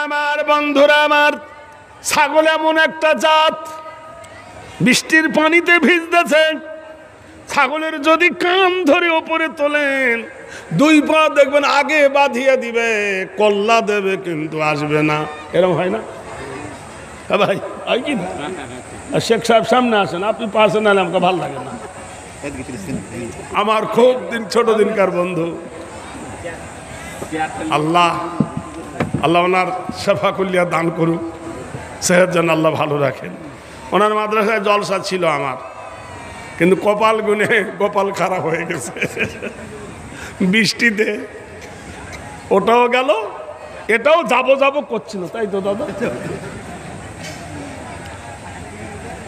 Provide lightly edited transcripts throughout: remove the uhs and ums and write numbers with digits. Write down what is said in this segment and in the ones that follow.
আমার বন্ধুরা আমার, ছাগল এমন একটা জাত, বৃষ্টির পানিতে ভিজতেছে, ছাগলের যদি কান ধরে ওপরে তোলেন, দুই পা দেখবেন আগে বাঁধিয়ে দিবে, কল্লা দেবে কিন্তু আসবে না। এরকম হয় না ভাই? হয় কি? শেখ সাহেব সামনে আসেন, আপনি পাশে নাহলে আমাকে ভালো লাগে না। আমার খুব ছোট দিনকার বন্ধু, আল্লাহ আল্লাহ ওনার শেফা কুল্লিয়া দান করুক, সেহের জন্য আল্লাহ ভালো রাখেন। ওনার মাদ্রাসায় জলসা ছিল আমার, কিন্তু কপাল গুনে কপাল খারাপ হয়ে গেছে বৃষ্টিতে। ওটাও গেল, এটাও যাবো যাবো করছিল, তাই তো দাদা?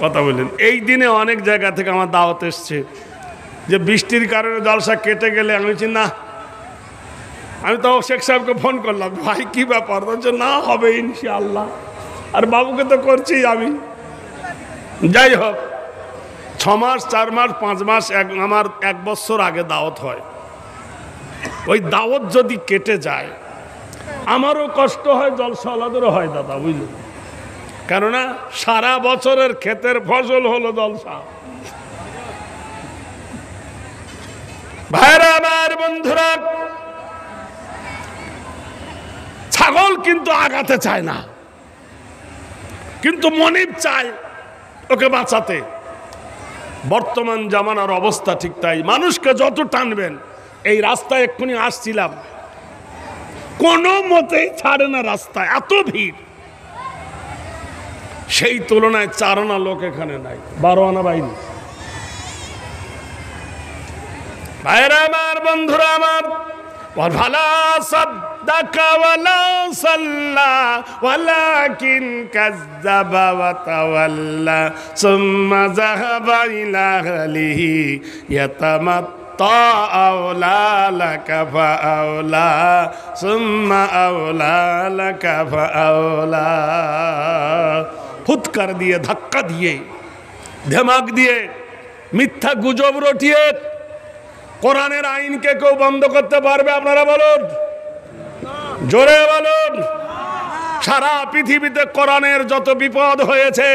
কথা বললেন। এই দিনে অনেক জায়গা থেকে আমার দাওয়াত এসছে যে বৃষ্টির কারণে জলসা কেটে গেলে, আমি বলছি না। আমি তো শেখ সাহেবকে ফোন করলাম, ভাই কি ব্যাপার? বলছে না, হবে ইনশাআল্লাহ। আর বাবুকে তো করছি আমি। যাই হোক, 6 মাস 4 মাস 5 মাস আমার 1 বছর আগে দাওয়াত হয়। ওই দাওয়াত যদি কেটে যায়, আমারও কষ্ট হয়, জলসাওয়ালাদেরও হয় দাদা, বুঝলেন? কেননা সারা বছরের ক্ষেতের ফসল হলো জলসা। ভাইরা আমার, বন্ধুরা, ছাগল কিন্তু আগাতে চায় না, কিন্তু মনিব চায় ওকে বাঁচাতে। বর্তমান জামানার অবস্থা ঠিক তাই। মানুষকে যত টানবেন, এই রাস্তায় এক্ষুনি আসছিলাম, কোনো মতেই ছাড়ে না রাস্তায়, এত ভিড়। সেই তুলনায় 4 আনা লোক এখানে নাই, 12 আনা বাইরে। ভাইরা আমার, বন্ধুরা আমার, ওয়ালা সাদ্দাকা ওয়ালা সাল্লা ওয়ালাকিন কাযযাবা ওয়া তাওয়াল্লা সুম্মা যাহাবা ইলা আহলিহি ইয়াতামাত্তা আওলা লাকা ফাআওলা সুম্মা আওলা লাকা ফাআওলা। ফুৎকার দিয়ে, ধাক্কা দিয়ে, ধেমাক দিয়ে, মিথ্যা গুজব রটিয়ে কোরআনের আইনকে কেউ বন্ধ করতে পারবে? আপনারা বলুন, জোরে বলুন। সারা পৃথিবীতে কোরআনের যত বিপদ হয়েছে,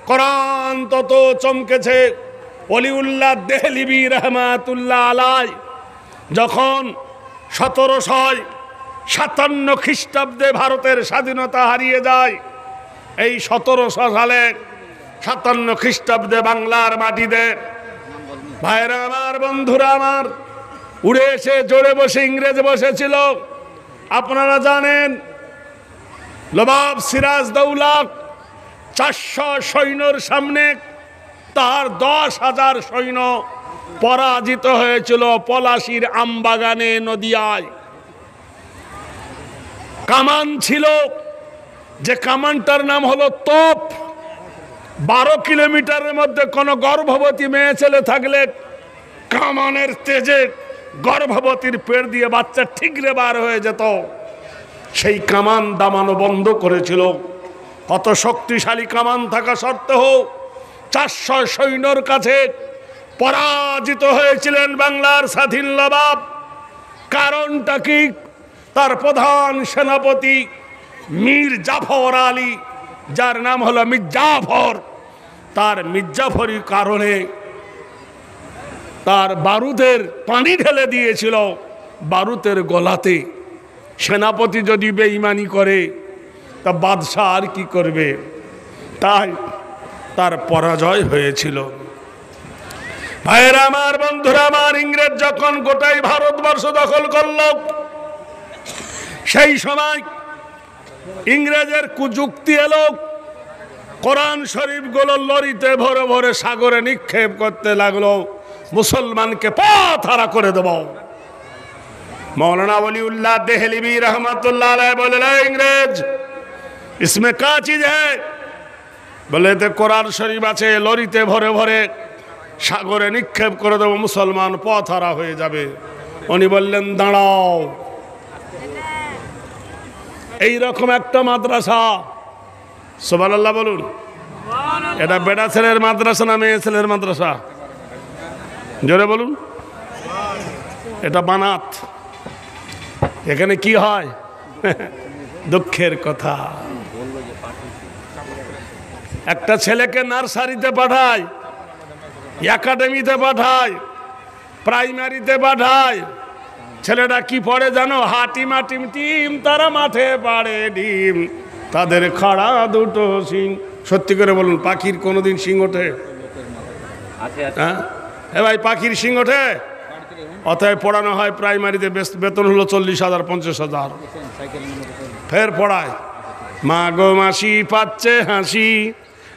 কোরআন তত চমকেছে। ওলিউল্লাহ দেহলিবি রহমাতুল্লাহ আলাই যখন 1757 খ্রিস্টাব্দে ভারতের স্বাধীনতা হারিয়ে যায়, এই 1700 সালে 57 খ্রিস্টাব্দে বাংলার মাটিতে ভাইরা আমার, বন্ধুরা আমার, উড়ে এসে জোরে বসে ইংরেজ বসেছিল। আপনারা জানেন, নবাব সিরাজদৌল্লা 400 সৈন্যর সামনে তার 10,000 সৈন্য পরাজিত হয়েছিল পলাশির আমবাগানে, নদিয়ায়। কামান ছিল, যে কামানটার নাম হলো তোপ। 12 কিলোমিটারের মধ্যে কোনো গর্ভবতী মেয়ে ছেলে থাকলে কামানের তেজে গর্ভবতীর পেট দিয়ে বাচ্চা ঠিকরে বার হয়ে যেত। সেই কামান দামানো বন্ধ করেছিল। কত শক্তিশালী কামান থাকা সত্ত্বেও 400 সৈন্যর কাছে পরাজিত হয়েছিলেন বাংলার স্বাধীন নবাব। কারণটা কি? তার প্রধান সেনাপতি মীর জাফর আলী, যার নাম হলো মির্জাফর, তার মির্জাফরি কারণে তার বারুদের পানি ঢেলে দিয়েছিল বারুদের গলাতে। সেনাপতি যদি বেঈমানি করে, তা বাদশাহ আর কি করবে? তাই তার পরাজয় হয়েছিল। ভাইয়েরা আমার, বন্ধুরা আমার, ইংরেজ যখন গোটাই ভারতবর্ষ দখল করল, সেই সময় ইংরেজের কুযুক্তি এলো, কোরআন শরীফগুলো লরিতে ভরে ভরে সাগরে নিক্ষেপ করতে লাগলো, মুসলমানকে পথ হারা করে দেব। मौलाना वलीउल्लाह देहलवी रहमतुल्लाह अलैह बोले, इंग्रेज इसमें क्या चीज है? बोले तो कुरान शरीफ আছে, লরিতে ভরে ভরে সাগরে নিক্ষেপ করে দেব, মুসলমান পথ হারা হয়ে যাবে। উনি বললেন, দাঁড়াও, এই রকম একটা মাদ্রাসা, সুবহানাল্লাহ বলুন, এটা বেটা ছেলের মাদ্রাসা না মেয়ে ছেলের মাদ্রাসা? জোরে বলুন। এটা বানাত। এখানে কি হয়? দুঃখের কথা। একটা ছেলেকে নার্সারিতে পাঠায়, একাডেমিতে পাঠায়, প্রাইমারিতে পাঠায়, ছেলেটা কি পড়ে জানো? হাটিমা টিম টিম তারা মাঠে পাড়ে ডিম, তাদের খাড়া দুটো শিং। সত্যি করে বলুন, পাখির কোনোদিন শিং ওঠে? হ্যাঁ এ ভাই, পাখির শিং ওঠে? অতএব পড়ানো হয় প্রাইমারিতে, বেতন হলো 40,000 50,000। ফের পড়ায়, মা গো মাসি পাচ্ছে হাসি,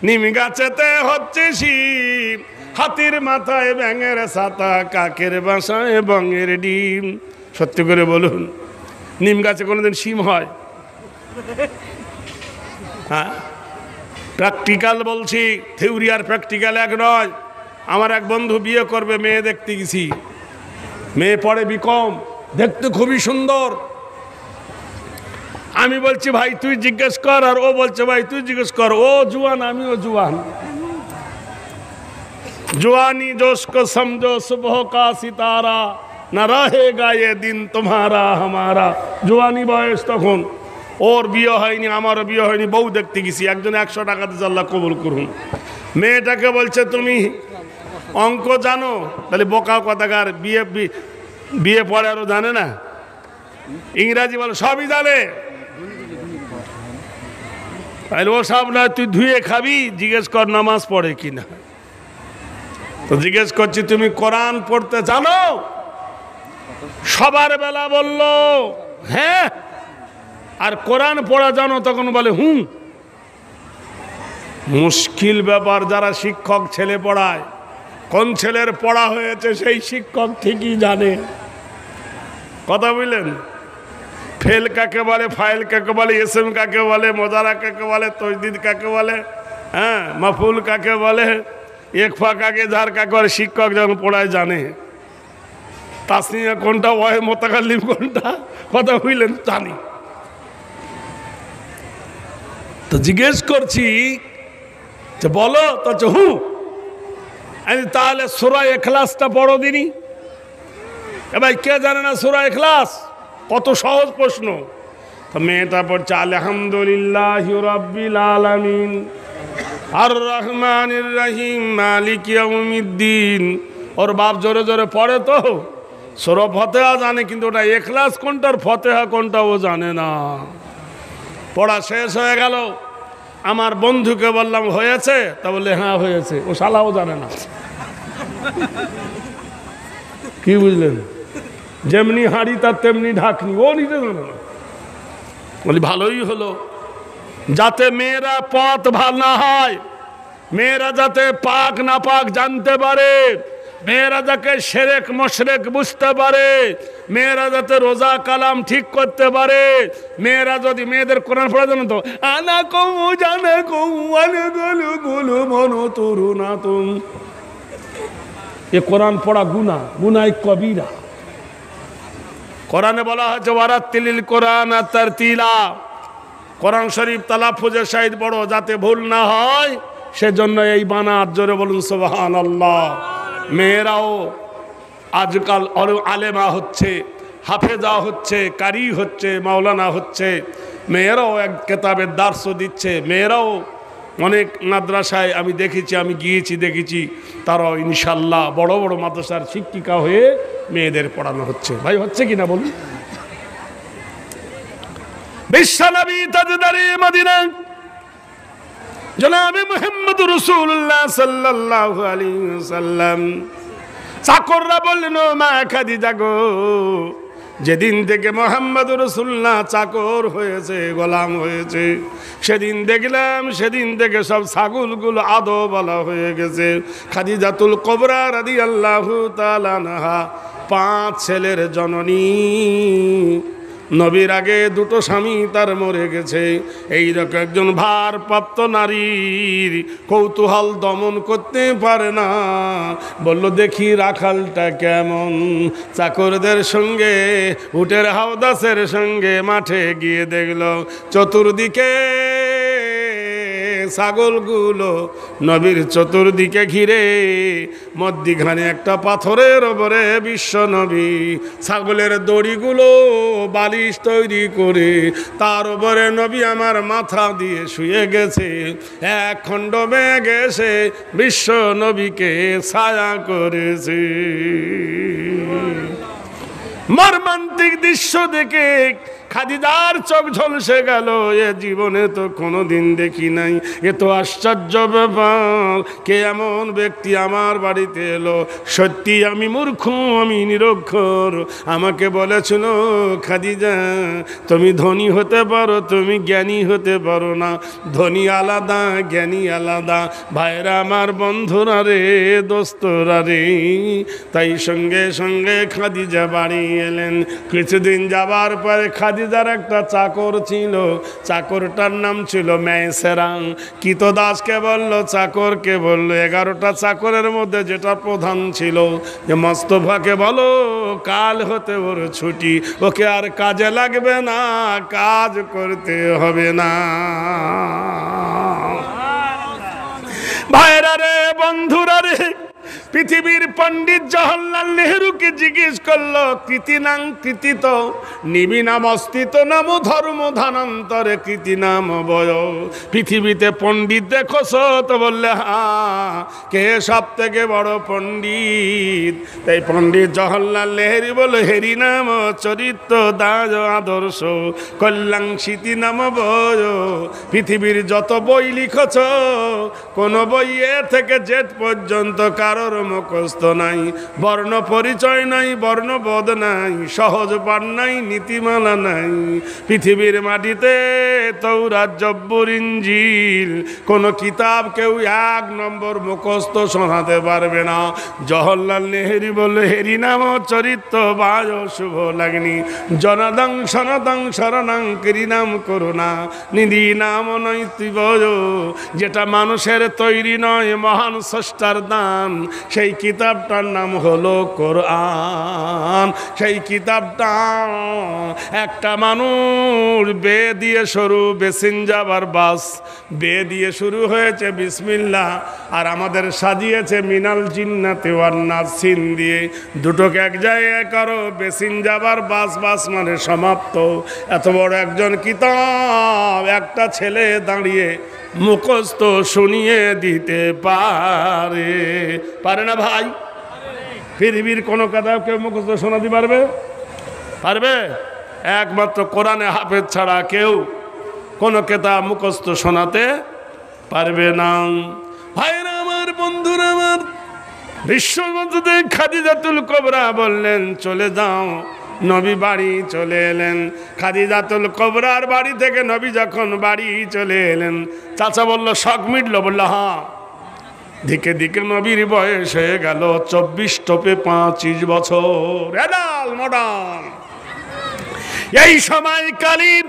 নিম গাছেতে হচ্ছে শীত, হাতির মাথায় ব্যাঙের ছাতা, কাকের বাসায় বঙের ডিম। সত্যি করে বলুন, নিম গাছে কোনোদিন শিম হয়? হ্যাঁ, প্র্যাকটিক্যাল বলছি, থিওরি আর প্র্যাকটিক্যাল এক নয়। আমার এক বন্ধু বিয়ে করবে, মেয়ে দেখতে গেছি, মেয়ে পড়ে বিকম, দেখতে খুবই সুন্দর। আমি বলছি ভাই তুই জিজ্ঞেস কর, আর ও বলছে ভাই তুই জিজ্ঞেস কর। ও জুয়ান, আমিও জুয়ান। জুয়ানি জোশ কো সমঝো সুবহ কা সিতারা, না রহেগা ये দিন তোমারা হামারা। জুয়ানি বয়স তখন, ওর বিয়ে হয়নি, আমারও বিয়ে হয়নি, বউ দেখতে গেছি। একজন 100 টাকা দিয়ে আল্লাহ কবুল করুন। মেয়েটাকে বলছে তুমি অঙ্ক জানো? তাহলে বোকা কথাকার, বিয়ে বিয়ে পড়ে আরও জানে না, ইংরাজি বলে সবই জানে। তাহলে ও সব না, তুই ধুয়ে খাবি, জিজ্ঞেস কর নামাজ পড়ে কিনা। তো জিজ্ঞেস করছি তুমি কোরআন পড়তে জানো? সবার বেলা বলল হ্যাঁ। আর কোরআন পড়া জানো? তখন বলে হুম। মুশকিল ব্যাপার। যারা শিক্ষক ছেলে পড়ায়, কোন ছেলের পড়া হয়েছে সেই শিক্ষক ঠিকই জানে। কথা বুঝলেন? ফেল কাকে বলে, ফাইল কাকে বলে, এসএম কাকে বলে, মোজারা কাকে বলে, তজদিদ কাকে বলে, হ্যাঁ মাফুল কাকে বলে, একফা কাকে, যার কাকে বলে, শিক্ষক যখন পড়ায় জানে। তাসনিয়া কোনটা, ওয়াহে মোতাকাল্লিম কোনটা, কথা বুঝলেন, জানি। তো জিজ্ঞেস করছি যে বলো, তো হুঁ। তাহলে সূরা ইখলাসটা পড়ো দিনই। এ ভাই, কে জানে না সূরা ইখলাস? কত সহজ প্রশ্ন। তো মেয়েটা পড়ছে আলহামদুলিল্লাহি রাব্বিল আলামিন আর রহমানির রহিম মালিক ইয়াউমিদ্দিন। ওর বাপ জোরে জোরে পড়ে তো, সূরা ফাতিহা জানে, কিন্তু ওটা ইখলাস কোনটার ফাতিহা কোনটা ও জানে না। পড়া শেষ হয়ে গেল, আমার বন্ধুকে বললাম হয়েছে? তা বললে হ্যাঁ হয়েছে। ও শালাও জানে না। কি বুঝলেন? যেমনি হাঁড়ি তার তেমনি ঢাকনি, ও নিজে জানে না। বলি ভালোই হলো, যাতে মেয়েরা পথ ভাল না হয়, মেয়েরা যাতে পাক না পাক জানতে পারে, মেয়েরা যাকে শিরক মুশরিক বুঝতে পারে, মেয়েরা যাতে রোজা কালাম ঠিক করতে পারে। মেয়েরা যদি, মেয়েদের কোরআন পড়া জানো তো, আনা কৌ জানা কৌ আনা গুলু গুলু মনো তরুণা তুম। এ কোরআন পড়া গুনাহ, গুনাহ কবিরা। কোরআনে বলা হয়েছে ওয়ারাত্তিলিল কোরআন তারতিলা। কোরআন শরীফ তালাফুজের সহিত বড়, যাতে ভুল না হয় সেজন্য এই বানাত। জোরে বলুন সুবহানাল্লাহ। মেয়েরাও আজকাল আলেমা হচ্ছে, হাফেজা হচ্ছে, কারি হচ্ছে, মাওলানা হচ্ছে। মেয়েরাও এক কেতাবের দার্সও দিচ্ছে। মেয়েরাও অনেক মাদ্রাসায় আমি দেখেছি, আমি গিয়েছি দেখেছি, তারাও ইনশাল্লাহ বড় বড় মাদ্রাসার শিক্ষিকা হয়ে মেয়েদের পড়ানো হচ্ছে। ভাই হচ্ছে কিনা বলুন? বিশ্বনবী তাজদারি মদিনা জনাবে মুহাম্মদ রাসূলুল্লাহ সাল্লাল্লাহু আলাইহি ওয়াসাল্লাম, চাকররা বললেন ও মা খাদিজা গো, যেদিন থেকে মুহাম্মদ রাসূলুল্লাহ চাকর হয়েছে, গোলাম হয়েছে, সেদিন দেখলাম সেদিন থেকে সব ছাগলগুলো আদো বলা হয়ে গেছে। খাদিজাতুল কুবরা রাদিয়াল্লাহু তাআলা আনহা 5 ছেলের জননী। নবীর আগে 2টো স্বামী তার মরে গেছে। এইরকম একজন ভারপ্রাপ্ত নারীর কৌতূহল দমন করতে পারে না। বলল দেখি রাখালটা কেমন। চাকরদের সঙ্গে, উটের হাওদাসের সঙ্গে মাঠে গিয়ে দেখল চতুর্দিকে ছাগলগুলো নবীর চতুর্দিকে ঘিরে, মধ্যিখানে একটা পাথরের ওপরে বিশ্ব নবী, ছাগলের দড়িগুলো বালিশ তৈরি করে তার উপরে নবী আমার মাথা দিয়ে শুয়ে গেছে। এক খণ্ড মেঘ এসে বিশ্ব নবীকে ছায়া করেছে। মর্মান্তিক দৃশ্য দেখে খাদিজার চোখ ঝলসে গেল। এ জীবনে তো কোনোদিন দেখি নাই, এ তো আশ্চর্য ব্যাপার। কে এমন ব্যক্তি আমার বাড়িতে এলো? সত্যি আমি মূর্খ, আমি নিরক্ষর। আমাকে বলেছিল খাদিজা তুমি ধনী হতে পারো, তুমি জ্ঞানী হতে পারো না। ধনী আলাদা, জ্ঞানী আলাদা। ভাইরা আমার, বন্ধুরা রে, দোস্তরা রে। তাই সঙ্গে সঙ্গে খাদিজা বাড়ি এলেন। কিছুদিন যাবার পরে খাদিজার একটা চাকর ছিল, চাকরটার নাম ছিল মেয়সেরা। কৃতদাসকে বলল, চাকরকে বলল, 11টা চাকরের মধ্যে যেটা প্রধান ছিল যে মোস্তফাকে বলো কাল হতে ওর ছুটি, ওকে আর কাজে লাগবে না, কাজ করতে হবে না। ভাইরা রে, বন্ধুরা রে, পৃথিবীর পণ্ডিত জওহরলাল নেহরুকে জিজ্ঞেস করলো, কৃতি নাম কৃতিত নিবি নাম অস্তিত নাম ধর্ম ধানান্তরে কৃতি নাম বয়। পৃথিবীতে পণ্ডিত দেখোছ তো? বললে হ্যাঁ। কে সব থেকে বড় পণ্ডিত? তাই পণ্ডিত জওহরলাল নেহরু বলল, হেরি নাম চরিত্র দাজ আদর্শ কল্যাণ স্মৃতি নাম বয়। পৃথিবীর যত বই লিখছ, কোন বইয়ে থেকে জেড পর্যন্ত কারোর মুখস্থ নাই, বর্ণ পরিচয় নাই, বর্ণবোধ নাই, সহজ পাঠ নাই, নীতিমালা নাই। পৃথিবীর মাটিতে তৌরাত, জব্বুর, ইনজিল কোন কিতাব কেউ 1 নম্বর মুখস্থ শোনাতে পারবে না। জওহরলাল নেহরু বলল, হেরি নাম চরিত্র বায় শুভ লাগনি জনদং সনদং শরণং কৃণাম করুণা নিধি নাম নৈতিবয়। যেটা মানুষের তৈরি নয়, মহান স্রষ্টার দান, সেই কিতাবটার নাম হলো কোরআন। সেই কিতাবটা একটা মানুষ বে দিয়ে শুরু, বেসিন যাবার বাস, বে দিয়ে শুরু হয়েছে বিসমিল্লাহ, আর আমাদের সাজিয়েছে মিনাল জিন্নাতি ওয়ান নাস সিন দিয়ে। দুটোকে এক জায়গায় করো, বেসিন যাবার বাস, বাস মানে সমাপ্ত। এত বড় একজন কিতাব একটা ছেলে দাঁড়িয়ে মুখস্থ শুনিয়ে দিতে পারে? পারে না ভাই? পৃথিবীর কোনো কথা কেউ মুখস্থ শোনাতে পারবে? পারবে? একমাত্র কোরআনে হাফেজ ছাড়া কেউ কোনো কিতাব মুখস্থ শোনাতে পারবে না। ভাইরা আমার, বন্ধুরা আমার, বিশ্ববন্ধুতে খাদিজাতুল কুবরা বললেন চলে যাও। নবী বাড়ি চলে এলেন। খাদিজাতুল কুবরার বাড়ি থেকে নবী যখন বাড়ি চলে এলেন, চাচা বলল শখ মিটল? বলল হ্যাঁ। দিকে দিকে নবীর বয়স হয়ে গেল 24 টোপে 25 বছর, এডাল মডাল। এই সময়কালীন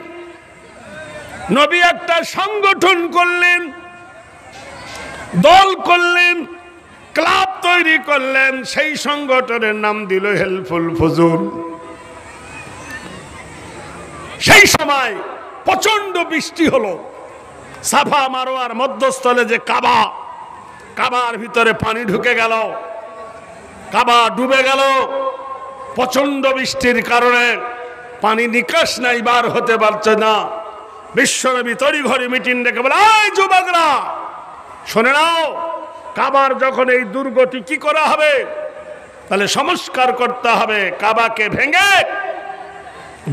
নবী একটা সংগঠন করলেন, দল করলেন, ক্লাব তৈরি করলেন। সেই সংগঠনের নাম দিল হেল্পফুল ফুজুল। সেই সময় প্রচন্ড বৃষ্টি হলো। সাফা মারোয়ার মধ্যস্থলে যে কাবা, কাবার ভিতরে পানি ঢুকে গেল, কাবা ডুবে গেল। প্রচন্ড বৃষ্টির কারণে পানি নিকাশ নাই, বার হতে পারছে না। বিশ্বনবী তড়িঘড়ি মিটিং ডেকে বলে, এই যুবকরা শুনে নাও, কাবার যখন এই দুর্গতি কি করা হবে, তাহলে সংস্কার করতে হবে। কাবাকে ভেঙে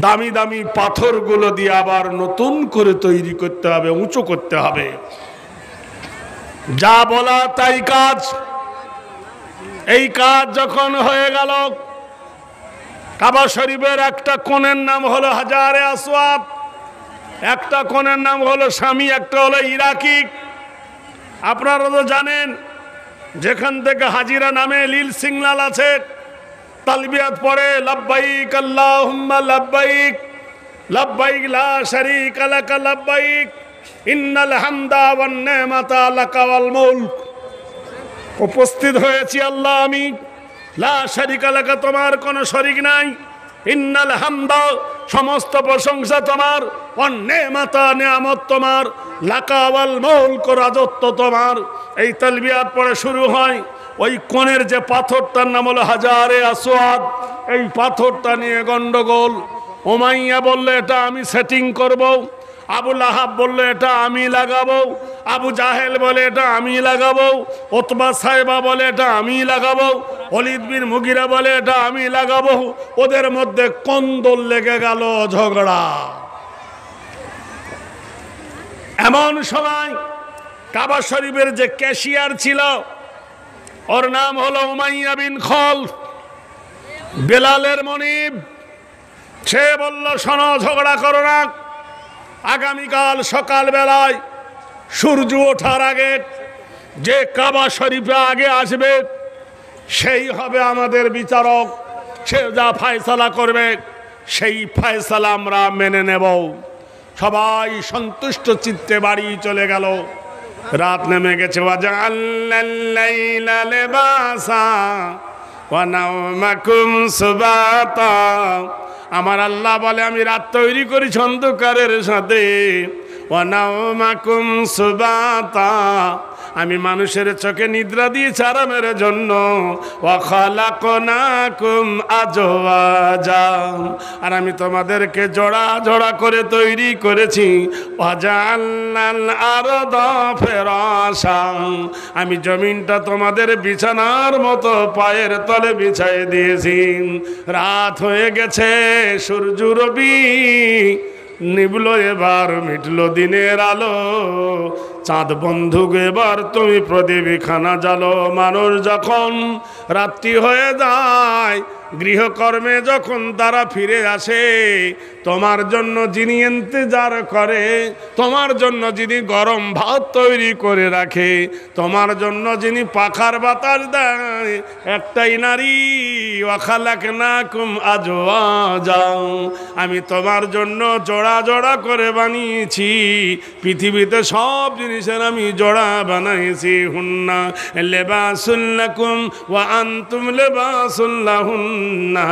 দামি দামি পাথরগুলো দিয়ে আবার নতুন করে তৈরি করতে হবে, উঁচু করতে হবে। যা বলা তাই কাজ। এই কাজ যখন হয়ে গেল, কাবা শরীফের একটা কোণের নাম হলো হাজারে আসওয়াদ, একটা কোণের নাম হলো শামী, একটা হলো ইরাকি। আপনারা তো জানেন, যেখান থেকে হাজিরা নামে লীল সিগন্যাল আছে, তালবিয়াত পড়ে লাব্বাইক আল্লাহুম্মা লাব্বাইক, লাব্বাইক লা শারীকা লাক লাব্বাইক, ইন্নাল হামদা ওয়ান নি'মাতা লাকা ওয়াল মুলক। উপস্থিত হয়েছি আল্লাহ আমি, লা শারীকা লাকা, তোমার কোনো শরীক নাই, ইন্নাল হামদা, সমস্ত প্রশংসা তোমার, অন্নেমাতা নিয়ামত তোমার, লাকাওয়াল মুলক রাজত্ব তোমার। এই তালবিয়াত পরে শুরু হয়। ওই কোণের যে পাথরটার নাম হলো হাজারে আসওয়াদ, এই পাথরটা নিয়ে গন্ডগোল। উমাইয়া বললে এটা আমি সেটিং করব, আবু লাহাব বললে এটা আমি লাগাবো, আবু জাহেল বলে এটা আমি লাগাবো, ওতবা সাহেবা বলে এটা আমি লাগাবো, ওয়ালিদ বিন মুগিরা বলে এটা আমি লাগাবো। ওদের মধ্যে কন্দল লেগে গেল, ঝগড়া। এমন সময় কাবা শরীফের যে ক্যাশিয়ার ছিল, ওর নাম হলো উমাইয়া বিন খলফ, বেলালের মনিব। সে বলল, শোনো, ঝগড়া করো না, আগামীকাল সকাল বেলায় সূর্য ওঠার আগে যে কাবা শরীফে আগে আসবে সেই হবে আমাদের বিচারক। সে যা ফয়সালা করবে সেই ফয়সালা আমরা মেনে নেব। সবাই সন্তুষ্ট চিত্তে বাড়ি চলে গেল। রাত নেমে গেছে। ওয়াজআলনাল লাইলা লিবাসা ওয়া নাওমাকুম সুবাতা। আমার আল্লাহ বলে, আমি রাত তৈরি করেছি অন্ধকারের সাথে। ওয়া নাওমাকুম সুবাতা, আমি মানুষের চোখে নিদ্রা দিয়েছি আরামের জন্য। ওয়া খালাকনাকুম আজওয়াজা, আর আমি তোমাদেরকে জোড়া জোড়া করে তৈরি করেছি। ওয়া জাআলনাল আরদা ফিরাশা, আমি জমিনটা তোমাদের বিছানার মতো পায়ের তলে বিছাই দিয়েছি। রাত হয়ে গেছে, সূর্য রবি নিবলো, এবার মিটলো দিনের আলো। চাঁদ বন্ধুক, এবার তুমি প্রদীপ খানা জ্বালো। মানুষ যখন রাত্রি হয়ে যায়, গৃহকর্মে যখন তারা ফিরে আসে, তোমার জন্য যিনি ইন্তজার করে, তোমার জন্য যিনি গরম ভাত তৈরি করে রাখে, তোমার জন্য যিনি পাখার বাতাস দেয়, একটাই নারী। ওয়া খালাকনাকুম আজওয়াজা, আমি তোমার জন্য জোড়া জোড়া করে বানিয়েছি। পৃথিবীতে সব জিনিসের আমি জোড়া বানাইছি। হুন্না লিবাসুল লাকুম ওয়া আনতুম লিবাসুল লাহুন্না,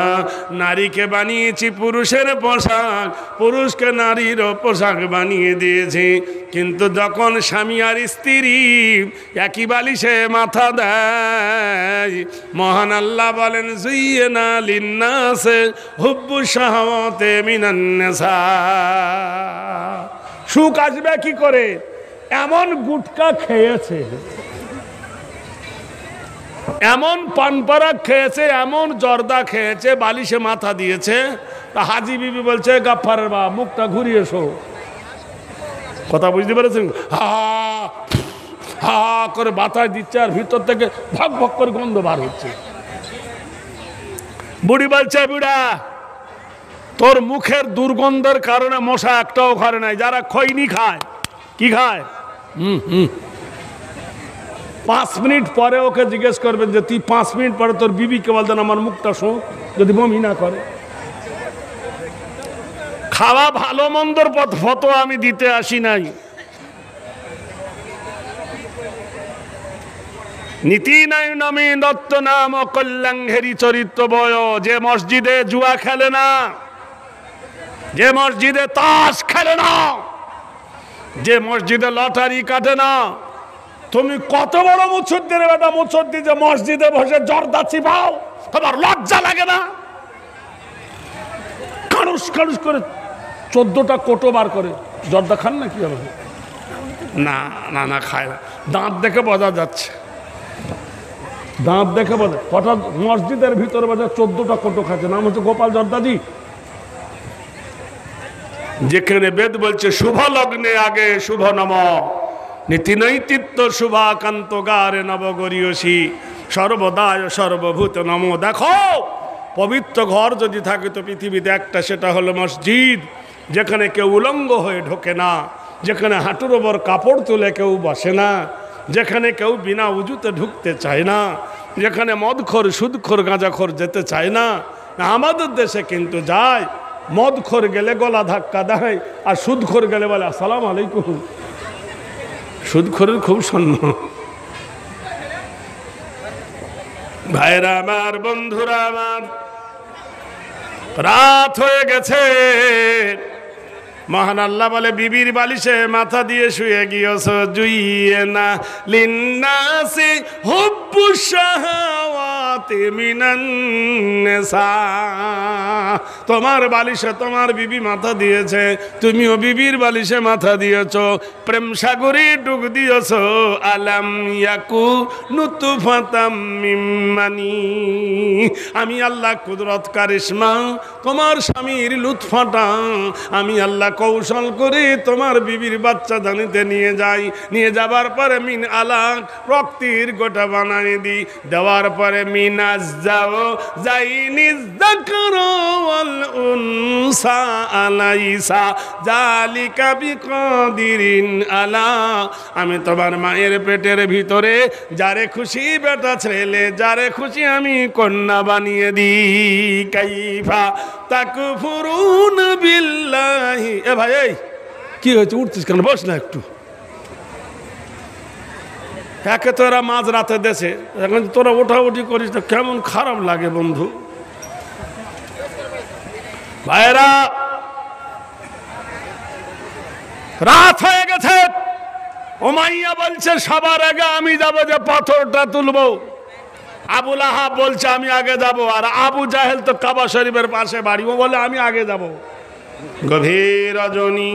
নারীকে বানিয়েছি পুরুষের পোশাক, পুরুষকে নারীর পোশাক বানিয়ে দিয়েছি। কিন্তু যখন স্বামী আর স্ত্রী একই বালিশে মাথা দেয়, মহান আল্লাহ বলেন, যুইয়িনা লিন্নাসি হুব্বু শাহাওয়াতি মিনান নিসা। সুখ আসবে কি করে? এমন গুটকা খেয়েছে, এমন পানপাড়া খেয়েছে, এমন জর্দা খেয়েছে, বালিশে মাথা দিয়েছে। তা হাজি বিবি বলছে, গাফফারের বাপ, মুখটা ঘুরিয়ে এসো। কথা বুঝতে পেরেছেন? হা হা করে বাতাস দিচ্ছে, আর ভিতর থেকে ভক ভক করে গন্ধ বার হচ্ছে। বুড়ি বলছে, বুড়া, তোর মুখের দুর্গন্ধের কারণে মশা একটাও ঘরে নাই। যারা খৈনি খায়, কি খায়? 5 মিনিট পরে ওকে জিজ্ঞেস করবেন যে তুই 5 মিনিট পরে তোর বিবিকে বলতেন আমার মুখটা শো, যদি বমি না করে। খাওয়া ভালো মন্দর ফতোয়া আমি দিতে আসি নাই। নীতি নাই নমি দত্ত নাম কল্যাণঘেরি চরিত্র বয়। যে মসজিদে জুয়া খেলে না, যে মসজিদে তাস খেলে না, যে মসজিদে লটারি কাটে না, তুমি কত বড় মুসল্লির বেটা, মুসল্লি যে মসজিদে বসে জর্দা চিবাও, তোমার লজ্জা লাগে না? কানুস কানুস করে 14টা কোটো বার করে জর্দা খান না? কি হবে? না না না, খায় না। দাঁত দেখে বোঝা যাচ্ছে, দাঁত দেখে বোঝা। কটা মসজিদের ভিতরে বোঝা 14টা কোটো খাচ্ছে, নাম হচ্ছে গোপাল জর্দাদি। যেখানে বেদ বলছে শুভ লগ্নে আগে শুভ নম, নীতি নৈতিত্ব শুভাকান্ত গারে নবগরীয়সী সর্বদায় সর্বভূত নম। দেখো, পবিত্র ঘর যদি থাকে তো পৃথিবীতে একটা, সেটা হলো মসজিদ, যেখানে কেউ উলঙ্গ হয়ে ঢোকে না, যেখানে হাঁটুর ওপর কাপড় তুলে কেউ বসে না, যেখানে কেউ বিনা উজুতে ঢুকতে চায় না, যেখানে মদখোর সুদখোর গাঁজাখোর যেতে চায় না। আমাদের দেশে কিন্তু যায়, মদখোর গেলে গলা ধাক্কা দেয়, আর সুদখোর গেলে বলে আসসালামু আলাইকুম। সুদখোরের খুব সম্মান। ভাইরা আমার, বন্ধুরা আমার, রাত হয়ে গেছে, মহান আল্লাহ বলে বিবির বালিশে মাথা দিয়ে শুয়ে গিয়েছ, জুইয়ে না লিন্নাসি হুব্বু শাহাওয়াতি মিনান নিসা। তোমার বালিশে তোমার বিবি মাথা দিয়েছে, তুমিও বিবির বালিশে মাথা দিয়েছ, প্রেম সাগরে ডুব দিয়েছ। আলাম ইয়াকু নুতফাতাম মিন মানি, আমি আল্লাহ কুদরত কারিশমা তোমার স্বামীর লুৎফাটা আমি আল্লাহ কৌশল করে তোমার বিবির বাচ্চা দানিতে নিয়ে যাই, নিয়ে যাবার পরে মিন আলাক রক্তের গোটা বানাই দি, দেওয়ার পরে মিনাজ যাও যাইনি যাকরু ওয়াল উনসা আলাইসা জালিকা বিকাদিরিন আলা। আমি তোমার মায়ের পেটের ভিতরে যারে খুশি বেটা ছেলে, যারে খুশি আমি কন্যা বানিয়ে দিই। কাইফা তাকফুরুন বিল্লাহি। এ ভাই, এই কি হয়েছে, উঠছিস কেন? বস না একটু। একে তো এরা মাঝ রাতে দেশে, এখন তোরা ওঠাউঠি করিস তো কেমন খারাপ লাগে বন্ধু। ভাইরা, রাত হয়ে গেছে, উমাইয়া বলছে সবার আগে আমি যাব, যে পাথরটা তুলবো। আবুল আহাব বলছে আমি আগে যাব, আর আবু জাহেল তো কাবা শরীফের পাশে বাড়ি, ও বলে আমি আগে যাব। গভীর রজনী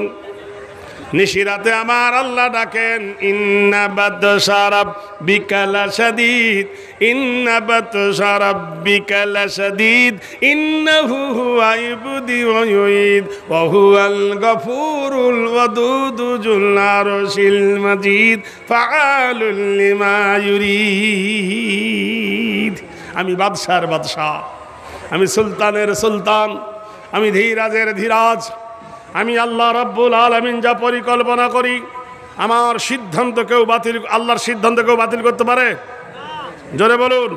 নিশিরাতে আমার আল্লাহ ডাকেন, ইন্না বাতশা রাব্বিকা লাশাদীদ, ইন্না বাতশা রাব্বিকা লাশাদীদ, ইন্নাহু হুয়া ইবদি ওয়া ইউঈদ ওয়া হুয়াল গফুরুল ওয়াদুদু যুল আরশিল মাজিদ ফাআলুল লিমা ইউরিদ। আমি বাদশার বাদশা, আমি সুলতানের সুলতান, আমি ধীরাজের ধীরাজ। আমি আল্লাহ রাব্বুল আলামিন যা পরিকল্পনা করি, আমার সিদ্ধান্ত কেউ বাতিল, আল্লাহর সিদ্ধান্ত কেউ বাতিল করতে পারে? জোরে বলুন।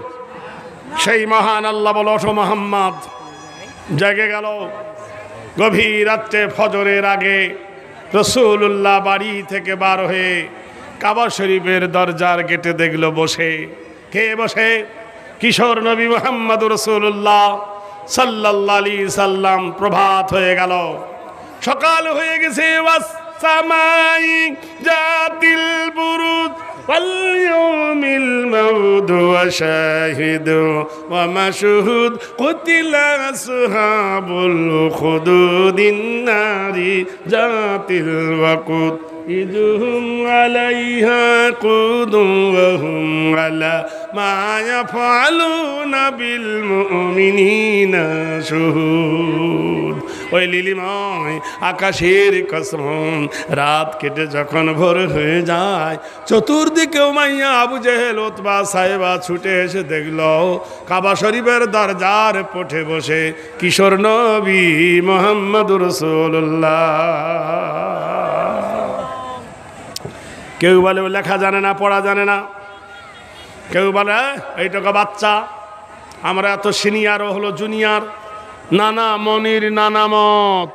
সেই মহান আল্লাহ বলো, ওঠো মুহাম্মদ। জেগে গেল গভীর রাত্রে, ফজরের আগে রাসূলুল্লাহ বাড়ি থেকে বার হয়ে কাবা শরীফের দরজার গেটে দেখলো বসে। কে বসে? কিশোর নবী মুহাম্মদুর রাসূলুল্লাহ সাল্লাল্লাহু আলাইহি সাল্লাম। প্রভাত হয়ে গেল, সকাল হয়ে গেছে। ওয়াসসামাই জাতিল বুরুজ ওয়াল ইয়াউমিল মাউদ ওয়া শাহিদ ওয়া মাশহুদ কুতিলা আসহাবুল উখদুদিন নারি জাতিল ওয়াকুদ ইদহুম আলাইহা কুদুম ওয়া হুম আলা মা ইয়াফআলুনা বিল মুমিনিনা শুহুদ। ওই লিলিময় আকাশের কসম, রাত কেটে যখন ভোর হয়ে যায়, চতুর্দিকে উমাইয়া আবু জেহেল উতবা সাহেবা ছুটে এসে দেখল কাবা শরীফের দরজার পথে বসে কিশোর নবী মুহাম্মদুর রাসূলুল্লাহ। কেউ বলে লেখা জানে না, পড়া জানে না, কেউ বলে এইটুকু বাচ্চা, আমরা এত সিনিয়র, ও হলো জুনিয়র। নানা মনির নানা মত।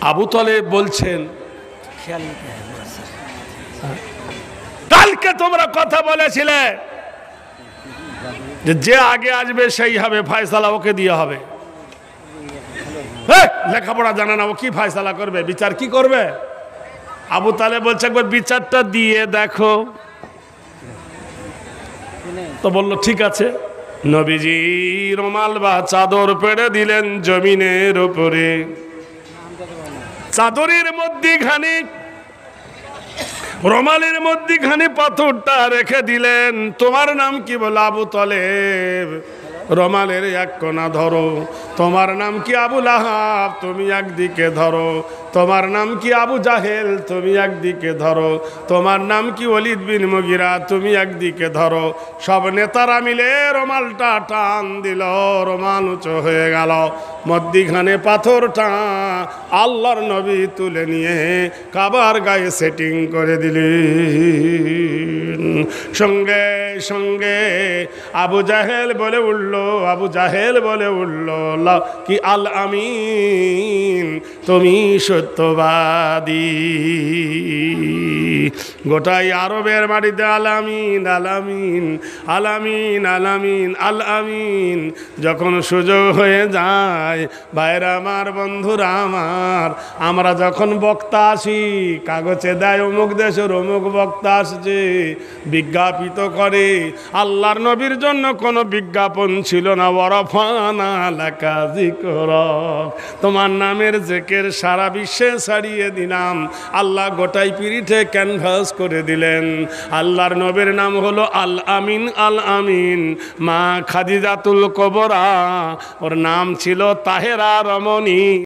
আবু তালেব বলছেন, কালকে তোমরা কথা বলেছিলে যে আগে আসবে সেই হবে ফয়সালা, ওকে দিয়ে হবে। লেখাপড়া জানে না, ও কি ফয়সালা করবে, বিচার কি করবে? আবু তালেব বলছে একবার বিচারটা দিয়ে দেখো। তো বলল ঠিক আছে। নবীজি রুমাল বা চাদর পেড়ে দিলেন জমিনের উপরে, চাদরের মধ্যখানে রুমালের মধ্যখানে পাথরটা রেখে দিলেন। তোমার নাম কি? বলে আবু তালেব। রুমালের এক কোনা ধরো। তোমার নাম কি? আবু লাহাব। তুমি একদিকে ধরো। তোমার নাম কি? আবু জাহেল। তুমি একদিকে ধরো। তোমার নাম কি? ওয়ালিদ বিন মুগিরা। তুমি একদিকে ধরো। সব নেতারা মিলে রুমালটা টান দিল, রুমাল উঁচু হয়ে গেল। মধ্যখানে পাথরটা আল্লাহর নবী তুলে নিয়ে কাবার গায়ে সেটিং করে দিলেন। সঙ্গে সঙ্গে আবু জাহেল বলে উঠল কি আল আমিন, তুমি সত্যবাদী। গোটাই আরবের মাটিতে আলামিন আলামিন আলামিন আলামিন আল আমিন যখন সুযোগ হয়ে যায়, ভাইরা আমার, বন্ধুরা আমার, আমরা যখন বক্তা আসি, কাগজে দেয় অমুক দেশের অমুক বক্তা আসছে, বিজ্ঞাপিত করে। আল্লাহর নবীর জন্য কোনো বিজ্ঞাপন ছিল না। ওয়ারাফানা লাকা যিকরাক, তোমার নামের জিকির সারা বিশ্বে ছড়িয়ে দিলাম। আল্লাহ গোটাই পিরিঠে ক্যানভাস করে দিলেন। আল্লাহর নবীর নাম হলো আল আমিন আল আমিন। মা খাদিজাতুল কুবরা, ওর নাম ছিল তাহেরা রমণী।